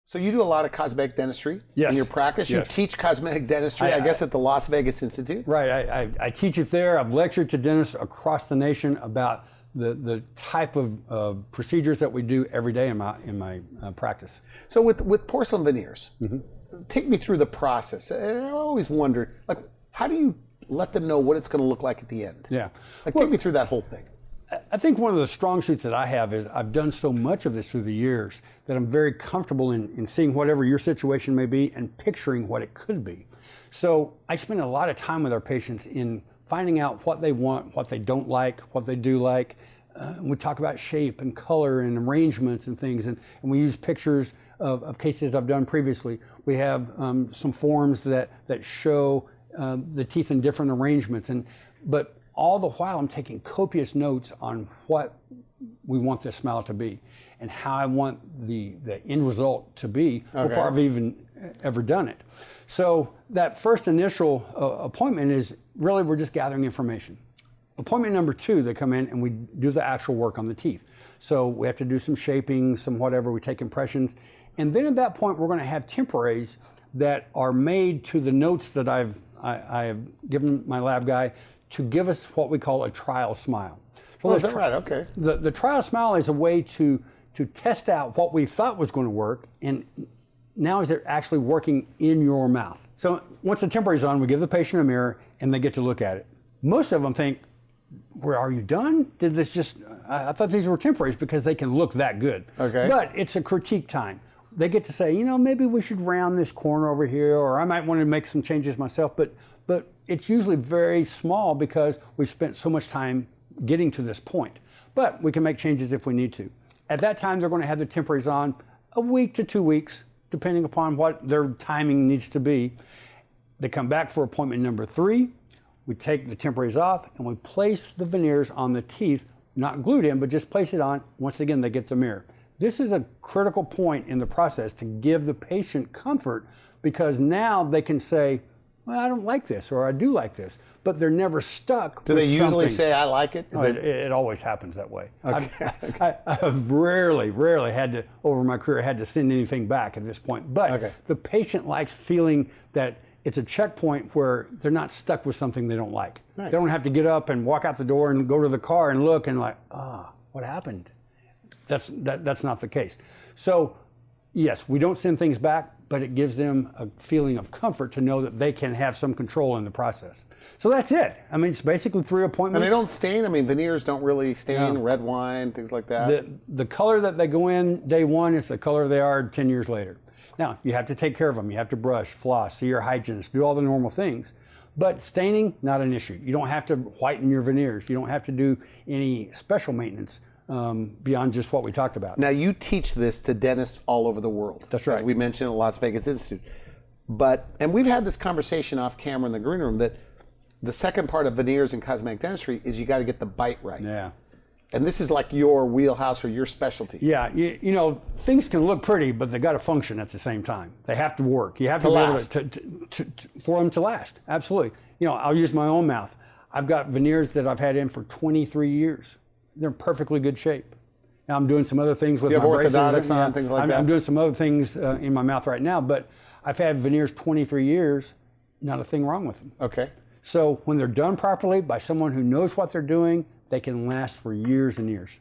So you do a lot of cosmetic dentistry Yes. in your practice. You Yes. teach cosmetic dentistry, I guess, at the Las Vegas Institute. Right. I teach it there. I've lectured to dentists across the nation about the type of procedures that we do every day in my practice. So with porcelain veneers, take me through the process. And I always wondered, like, how do you let them know what it's going to look like at the end? Yeah. Like, take me through that whole thing. I think one of the strong suits that I have is I've done so much of this through the years that I'm very comfortable in seeing whatever your situation may be and picturing what it could be. So I spend a lot of time with our patients in finding out what they want, what they don't like, what they do like. We talk about shape and color and arrangements and things, and we use pictures of cases I've done previously. We have some forms that show the teeth in different arrangements, but all the while I'm taking copious notes on what we want this smile to be and how I want the end result to be before I've even ever done it. So that first initial appointment is really, we're just gathering information. Appointment number 2, they come in and we do the actual work on the teeth. So we have to do some shaping, some whatever, we take impressions. And then at that point, we're going to have temporaries that are made to the notes that I have given my lab guy to give us what we call a trial smile. So is that right? Okay. The trial smile is a way to test out what we thought was going to work, and now is it actually working in your mouth. So once the temporary is on, we give the patient a mirror and they get to look at it. Most of them think, "Where are you done? Did this just, I thought these were temporaries," because they can look that good. Okay. But it's a critique time. They get to say, you know, maybe we should round this corner over here, or I might want to make some changes myself, but it's usually very small because we spent so much time getting to this point. But we can make changes if we need to. At that time, they're going to have the temporaries on a week to 2 weeks, depending upon what their timing needs to be. They come back for appointment number 3. We take the temporaries off and we place the veneers on the teeth, not glued in, but just place it on. Once again, they get the mirror. This is a critical point in the process to give the patient comfort, because now they can say, "Well, I don't like this," or "I do like this," but they're never stuck. Do they usually say, "I like it"? Oh, it always happens that way. Okay. I've rarely had to, over my career, had to send anything back at this point. But the patient likes feeling that it's a checkpoint where they're not stuck with something they don't like. Nice. They don't have to get up and walk out the door and go to the car and look and like, what happened? That's not the case. So yes, we don't send things back, but it gives them a feeling of comfort to know that they can have some control in the process. So that's it. I mean, it's basically 3 appointments. And they don't stain? I mean, veneers don't really stain, red wine, things like that? The color that they go in day 1 is the color they are 10 years later. Now, you have to take care of them. You have to brush, floss, see your hygienist, do all the normal things. But staining, not an issue. You don't have to whiten your veneers. You don't have to do any special maintenance beyond just what we talked about. Now, you teach this to dentists all over the world. That's right. As we mentioned at the Las Vegas Institute. And we've had this conversation off camera in the green room that the second part of veneers and cosmetic dentistry is you got to get the bite right. Yeah. And this is like your wheelhouse or your specialty. Yeah, you know, things can look pretty, but they got to function at the same time. They have to work. You have to be able for them to last. Absolutely. You know, I'll use my own mouth. I've got veneers that I've had in for 23 years. They're in perfectly good shape. Now I'm doing some other things with my braces. Orthodontics on, things like that? I'm doing some other things in my mouth right now, but I've had veneers 23 years, not a thing wrong with them. Okay. So when they're done properly by someone who knows what they're doing, they can last for years and years.